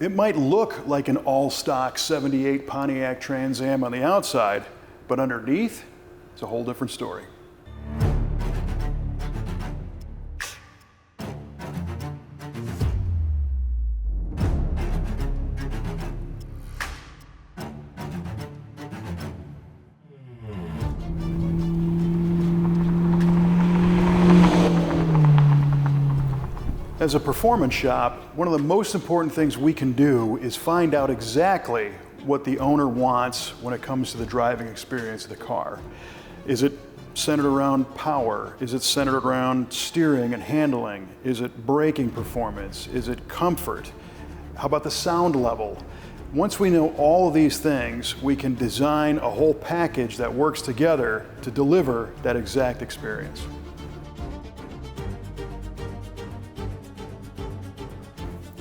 It might look like an all-stock 78 Pontiac Trans Am on the outside, but underneath, it's a whole different story. As a performance shop, one of the most important things we can do is find out exactly what the owner wants when it comes to the driving experience of the car. Is it centered around power? Is it centered around steering and handling? Is it braking performance? Is it comfort? How about the sound level? Once we know all of these things, we can design a whole package that works together to deliver that exact experience.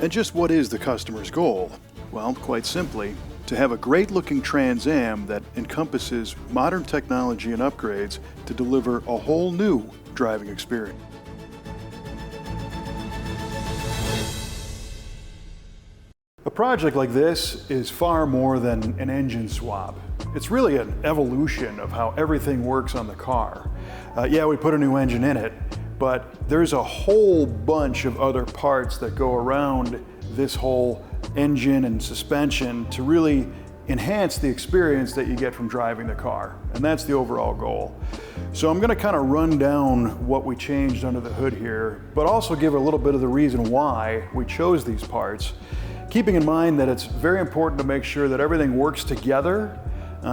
And just what is the customer's goal? Well, quite simply, to have a great-looking Trans Am that encompasses modern technology and upgrades to deliver a whole new driving experience. A project like this is far more than an engine swap. It's really an evolution of how everything works on the car. Yeah, we put a new engine in it, but there's a whole bunch of other parts that go around this whole engine and suspension to really enhance the experience that you get from driving the car. And that's the overall goal. So I'm gonna kind of run down what we changed under the hood here, but also give a little bit of the reason why we chose these parts, keeping in mind that it's very important to make sure that everything works together,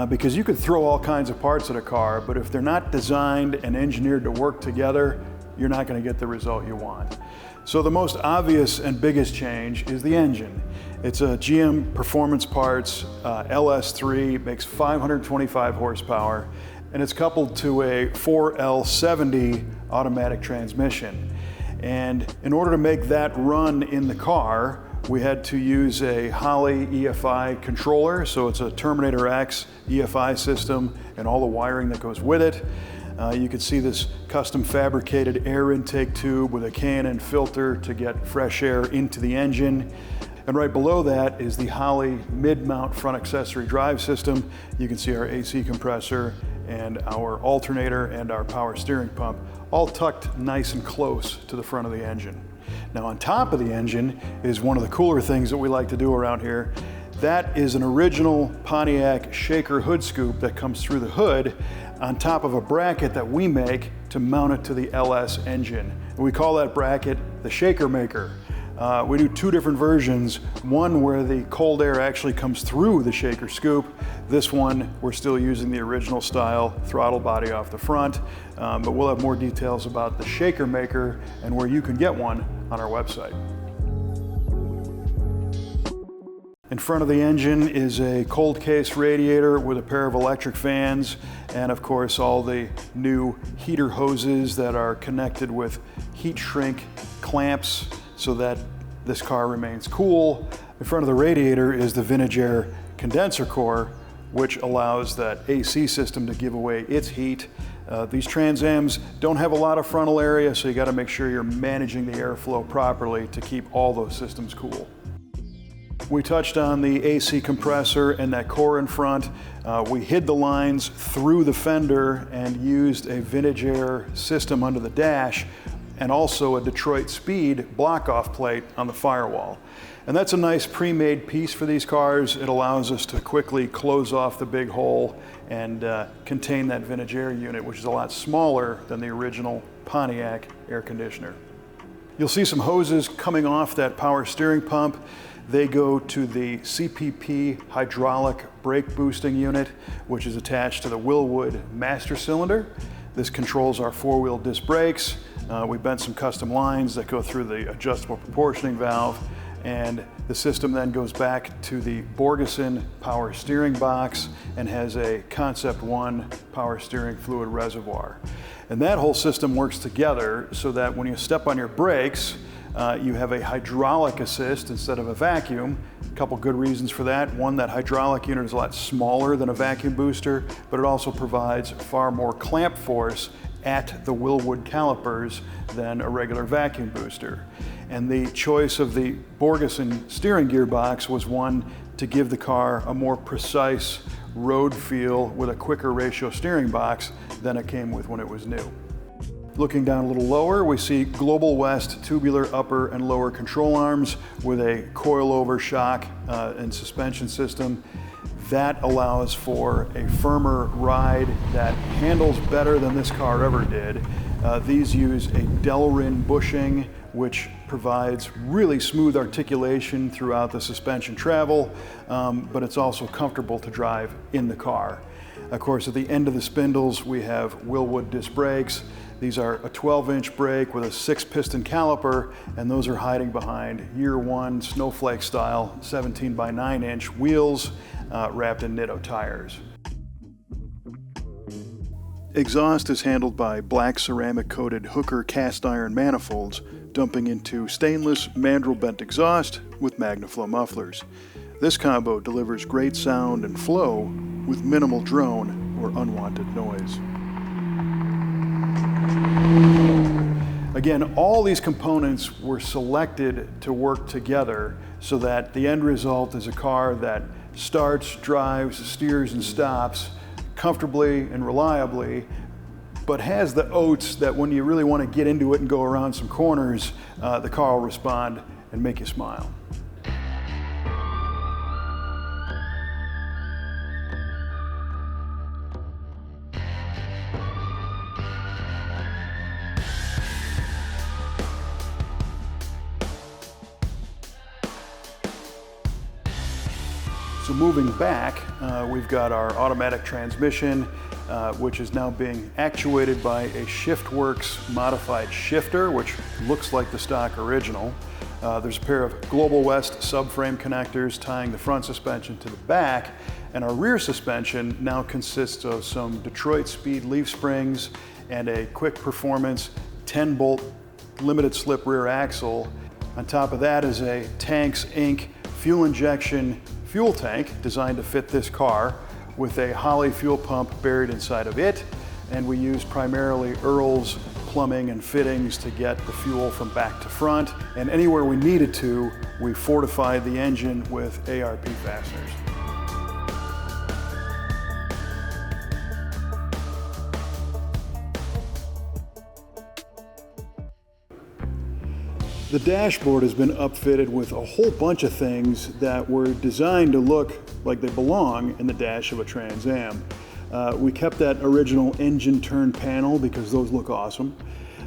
because you could throw all kinds of parts at a car, but if they're not designed and engineered to work together, you're not going to get the result you want. So the most obvious and biggest change is the engine. It's a GM Performance Parts LS3, makes 525 horsepower, and it's coupled to a 4L70 automatic transmission. And in order to make that run in the car, we had to use a Holley EFI controller, so it's a Terminator X EFI system and all the wiring that goes with it. You can see this custom fabricated air intake tube with a K&N filter to get fresh air into the engine. And right below that is the Holley mid-mount front accessory drive system. You can see our AC compressor and our alternator and our power steering pump all tucked nice and close to the front of the engine. Now on top of the engine is one of the cooler things that we like to do around here. That is an original Pontiac shaker hood scoop that comes through the hood on top of a bracket that we make to mount it to the LS engine. And we call that bracket the shaker maker. We do two different versions, one where the cold air actually comes through the shaker scoop. This one, we're still using the original style throttle body off the front, but we'll have more details about the shaker maker and where you can get one on our website. In front of the engine is a cold case radiator with a pair of electric fans, and of course all the new heater hoses that are connected with heat shrink clamps so that this car remains cool. In front of the radiator is the vintage air condenser core, which allows that AC system to give away its heat. These Trans Ams don't have a lot of frontal area, so you got to make sure you're managing the airflow properly to keep all those systems cool. We touched on the AC compressor and that core in front. We hid the lines through the fender and used a vintage air system under the dash and also a Detroit Speed block-off plate on the firewall. And that's a nice pre-made piece for these cars. It allows us to quickly close off the big hole and contain that vintage air unit, which is a lot smaller than the original Pontiac air conditioner. You'll see some hoses coming off that power steering pump. They go to the CPP hydraulic brake boosting unit, which is attached to the Wilwood master cylinder. This controls our four-wheel disc brakes. We bent some custom lines that go through the adjustable proportioning valve, and the system then goes back to the Borgeson power steering box and has a Concept 1 power steering fluid reservoir. And that whole system works together so that when you step on your brakes, you have a hydraulic assist instead of a vacuum. A couple good reasons for that. One, that hydraulic unit is a lot smaller than a vacuum booster, but it also provides far more clamp force at the Wilwood calipers than a regular vacuum booster. And the choice of the Borgeson steering gearbox was one to give the car a more precise road feel with a quicker ratio steering box than it came with when it was new. Looking down a little lower, we see Global West tubular upper and lower control arms with a coilover shock and suspension system. That allows for a firmer ride that handles better than this car ever did. These use a Delrin bushing, which provides really smooth articulation throughout the suspension travel, but it's also comfortable to drive in the car. Of course, at the end of the spindles, we have Wilwood disc brakes. These are a 12-inch brake with a 6-piston caliper, and those are hiding behind year one Snowflake style 17 by 9-inch wheels wrapped in Nitto tires. Exhaust is handled by black ceramic coated Hooker cast iron manifolds, dumping into stainless mandrel bent exhaust with Magnaflow mufflers. This combo delivers great sound and flow with minimal drone or unwanted noise. Again, all these components were selected to work together so that the end result is a car that starts, drives, steers, and stops comfortably and reliably, but has the oats that when you really want to get into it and go around some corners, the car will respond and make you smile. So moving back, we've got our automatic transmission, which is now being actuated by a Shiftworks modified shifter, which looks like the stock original. There's a pair of Global West subframe connectors tying the front suspension to the back, and our rear suspension now consists of some Detroit Speed leaf springs and a quick performance 10-bolt limited slip rear axle. On top of that is a Tanks Inc. fuel injection fuel tank designed to fit this car with a Holley fuel pump buried inside of it, and we use primarily Earl's plumbing and fittings to get the fuel from back to front, and anywhere we needed to, we fortified the engine with ARP fasteners. The dashboard has been upfitted with a whole bunch of things that were designed to look like they belong in the dash of a Trans Am. We kept that original engine turn panel because those look awesome.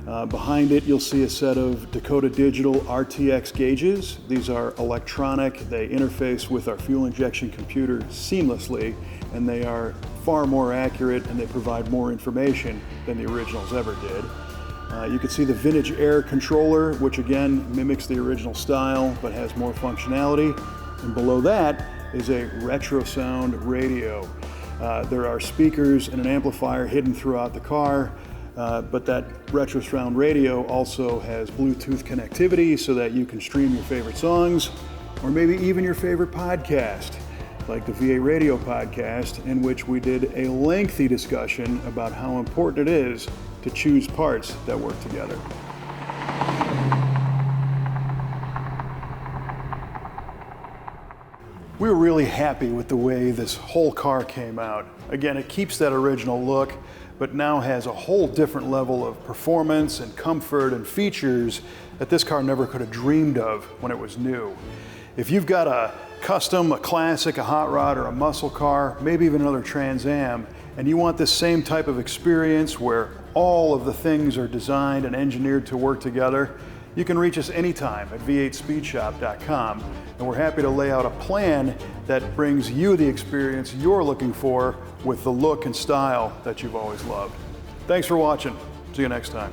Behind it, you'll see a set of Dakota digital RTX gauges. These are electronic. They interface with our fuel injection computer seamlessly, and they are far more accurate, and they provide more information than the originals ever did. You can see the vintage air controller, which again mimics the original style but has more functionality. And below that is a RetroSound radio. There are speakers and an amplifier hidden throughout the car, but that RetroSound radio also has Bluetooth connectivity so that you can stream your favorite songs or maybe even your favorite podcast, like the VA Radio podcast, in which we did a lengthy discussion about how important it is to choose parts that work together. We were really happy with the way this whole car came out. Again, it keeps that original look, but now has a whole different level of performance and comfort and features that this car never could have dreamed of when it was new. If you've got a custom, a classic, a hot rod, or a muscle car, maybe even another Trans Am, and you want this same type of experience where all of the things are designed and engineered to work together, you can reach us anytime at v8speedshop.com, and we're happy to lay out a plan that brings you the experience you're looking for with the look and style that you've always loved. Thanks for watching. See you next time.